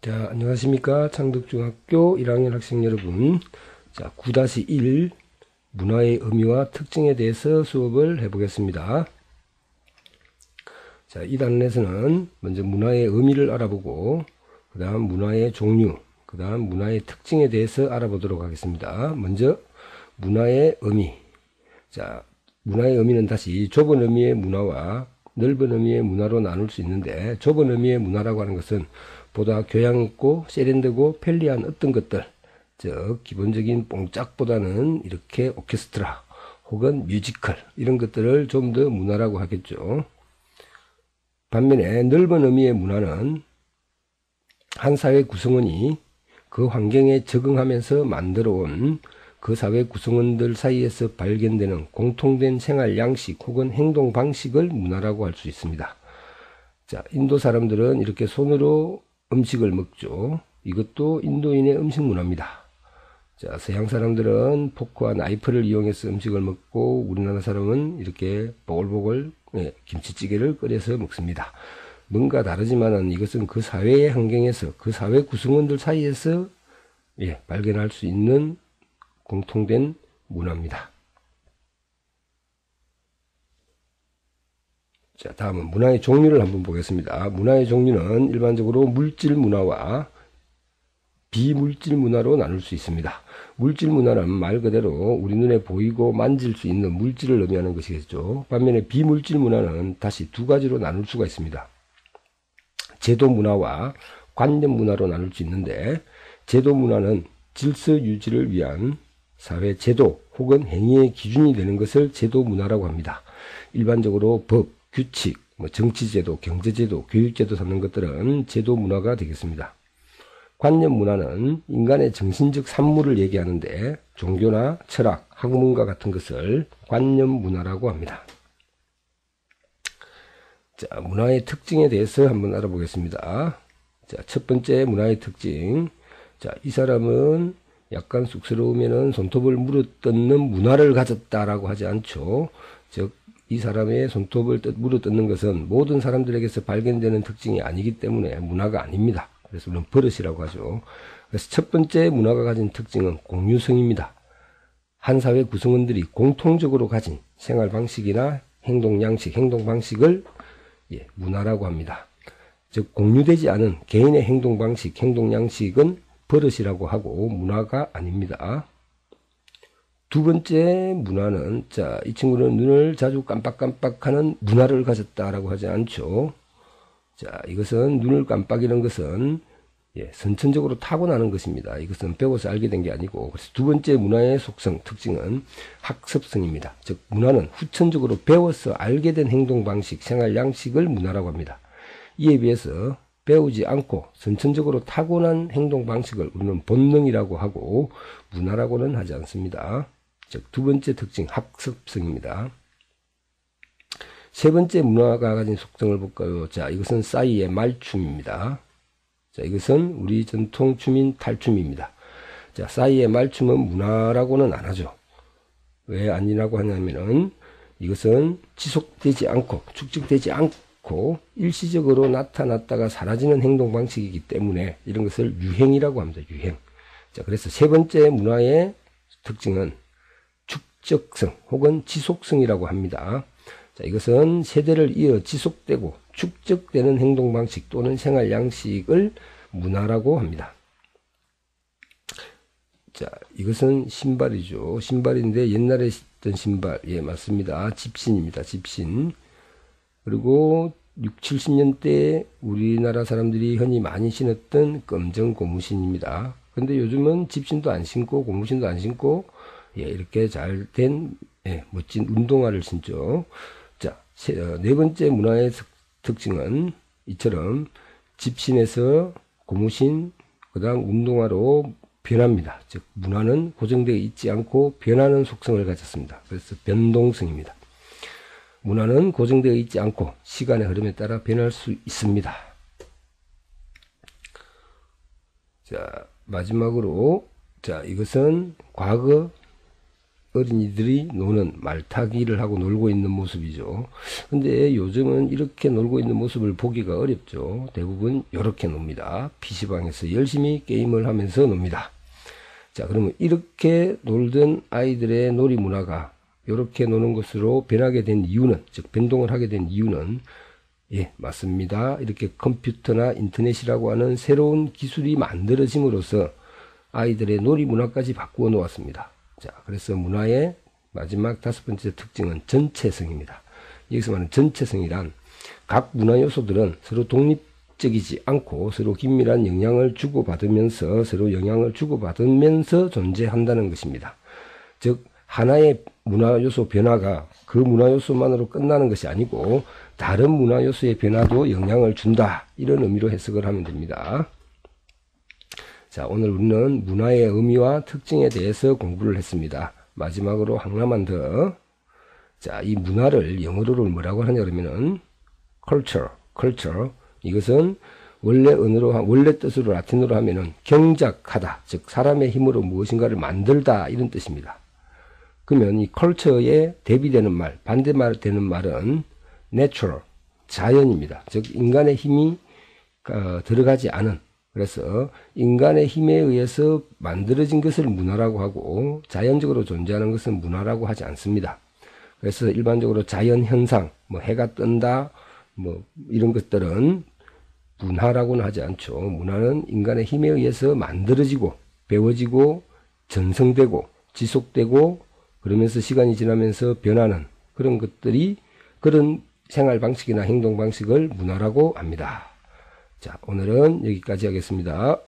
자, 안녕하십니까. 창덕중학교 1학년 학생 여러분. 자, 9-1 문화의 의미와 특징에 대해서 수업을 해보겠습니다. 자, 이 단원에서는 먼저 문화의 의미를 알아보고, 그 다음 문화의 종류, 그 다음 문화의 특징에 대해서 알아보도록 하겠습니다. 먼저 문화의 의미. 자, 문화의 의미는 다시 좁은 의미의 문화와 넓은 의미의 문화로 나눌 수 있는데, 좁은 의미의 문화라고 하는 것은 보다 교양있고 세련되고 편리한 어떤 것들, 즉 기본적인 뽕짝보다는 이렇게 오케스트라 혹은 뮤지컬 이런 것들을 좀 더 문화라고 하겠죠. 반면에 넓은 의미의 문화는 한 사회 구성원이 그 환경에 적응하면서 만들어 온 그 사회 구성원들 사이에서 발견되는 공통된 생활 양식 혹은 행동 방식을 문화라고 할 수 있습니다. 자, 인도 사람들은 이렇게 손으로 음식을 먹죠. 이것도 인도인의 음식 문화입니다. 자, 서양 사람들은 포크와 나이프를 이용해서 음식을 먹고, 우리나라 사람은 이렇게 보글보글 김치찌개를 끓여서 먹습니다. 뭔가 다르지만은 이것은 그 사회의 환경에서, 그 사회 구성원들 사이에서 발견할 수 있는 공통된 문화입니다. 자, 다음은 문화의 종류를 한번 보겠습니다. 문화의 종류는 일반적으로 물질 문화와 비물질 문화로 나눌 수 있습니다. 물질 문화는 말 그대로 우리 눈에 보이고 만질 수 있는 물질을 의미하는 것이겠죠. 반면에 비물질 문화는 다시 두 가지로 나눌 수가 있습니다. 제도 문화와 관념 문화로 나눌 수 있는데, 제도 문화는 질서 유지를 위한 사회 제도 혹은 행위의 기준이 되는 것을 제도 문화라고 합니다. 일반적으로 법, 규칙, 정치제도, 경제제도, 교육제도 삼는 것들은 제도 문화가 되겠습니다. 관념 문화는 인간의 정신적 산물을 얘기하는데, 종교나 철학, 학문과 같은 것을 관념 문화라고 합니다. 자, 문화의 특징에 대해서 한번 알아보겠습니다. 자, 첫 번째 문화의 특징. 자, 이 사람은 약간 쑥스러우면은 손톱을 물어뜯는 문화를 가졌다라고 하지 않죠. 즉, 이 사람의 손톱을 물어뜯는 것은 모든 사람들에게서 발견되는 특징이 아니기 때문에 문화가 아닙니다. 그래서 우리는 버릇이라고 하죠. 그래서 첫 번째 문화가 가진 특징은 공유성입니다. 한 사회 구성원들이 공통적으로 가진 생활 방식이나 행동 양식, 행동 방식을 문화라고 합니다. 즉, 공유되지 않은 개인의 행동 방식, 행동 양식은 버릇이라고 하고 문화가 아닙니다. 두 번째 문화는, 자, 이 친구는 눈을 자주 깜빡깜빡하는 문화를 가졌다라고 하지 않죠. 자, 이것은 눈을 깜빡이는 것은 선천적으로 타고나는 것입니다. 이것은 배워서 알게 된 게 아니고, 그래서 두 번째 문화의 속성, 특징은 학습성입니다. 즉, 문화는 후천적으로 배워서 알게 된 행동 방식, 생활 양식을 문화라고 합니다. 이에 비해서 배우지 않고 선천적으로 타고난 행동 방식을 우리는 본능이라고 하고 문화라고는 하지 않습니다. 즉, 두 번째 특징, 학습성입니다. 세 번째 문화가 가진 속성을 볼까요? 자, 이것은 싸이의 말춤입니다. 자, 이것은 우리 전통 춤인 탈춤입니다. 자, 싸이의 말춤은 문화라고는 안 하죠. 왜 아니라고 하냐면은 이것은 지속되지 않고 축적되지 않고 일시적으로 나타났다가 사라지는 행동 방식이기 때문에 이런 것을 유행이라고 합니다. 유행. 자, 그래서 세 번째 문화의 특징은 축적성 혹은 지속성이라고 합니다. 자, 이것은 세대를 이어 지속되고 축적되는 행동 방식 또는 생활 양식을 문화라고 합니다. 자, 이것은 신발이죠. 신발인데 옛날에 신던 신발, 맞습니다. 집신입니다. 집신. 그리고 6, 70년대 우리나라 사람들이 흔히 많이 신었던 검정 고무신입니다. 근데 요즘은 집신도 안 신고 고무신도 안 신고 이렇게 잘 된 멋진 운동화를 신죠. 자, 네 번째 문화의 특징은 이처럼 집신에서 고무신, 그 다음 운동화로 변합니다. 즉, 문화는 고정되어 있지 않고 변하는 속성을 가졌습니다. 그래서 변동성입니다. 문화는 고정되어 있지 않고 시간의 흐름에 따라 변할 수 있습니다. 자, 마지막으로, 자, 이것은 과거 어린이들이 노는 말타기를 하고 놀고 있는 모습이죠. 근데 요즘은 이렇게 놀고 있는 모습을 보기가 어렵죠. 대부분 이렇게 놉니다. PC방에서 열심히 게임을 하면서 놉니다. 자, 그러면 이렇게 놀던 아이들의 놀이 문화가 이렇게 노는 것으로 변하게 된 이유는, 즉 변동을 하게 된 이유는, 예, 맞습니다. 이렇게 컴퓨터나 인터넷이라고 하는 새로운 기술이 만들어짐으로써 아이들의 놀이 문화까지 바꾸어 놓았습니다. 자, 그래서 문화의 마지막 5번째 특징은 전체성입니다. 여기서 말하는 전체성이란 각 문화 요소들은 서로 독립적이지 않고 서로 긴밀한 영향을 주고받으면서 존재한다는 것입니다. 즉, 하나의 문화 요소 변화가 그 문화 요소만으로 끝나는 것이 아니고 다른 문화 요소의 변화도 영향을 준다. 이런 의미로 해석을 하면 됩니다. 자, 오늘 우리는 문화의 의미와 특징에 대해서 공부를 했습니다. 마지막으로 하나만 더. 자, 이 문화를 영어로는 뭐라고 하냐 그러면은 culture. 이것은 원래 뜻으로 라틴어로 하면은 경작하다. 즉, 사람의 힘으로 무엇인가를 만들다. 이런 뜻입니다. 그러면 이 culture에 대비되는 말, 반대말 되는 말은 natural, 자연입니다. 즉, 인간의 힘이 들어가지 않은, 그래서 인간의 힘에 의해서 만들어진 것을 문화라고 하고 자연적으로 존재하는 것은 문화라고 하지 않습니다. 그래서 일반적으로 자연현상, 뭐 해가 뜬다, 뭐 이런 것들은 문화라고는 하지 않죠. 문화는 인간의 힘에 의해서 만들어지고 배워지고 전성되고 지속되고 그러면서 시간이 지나면서 변하는 그런 것들이, 그런 생활 방식이나 행동 방식을 문화라고 합니다. 자, 오늘은 여기까지 하겠습니다.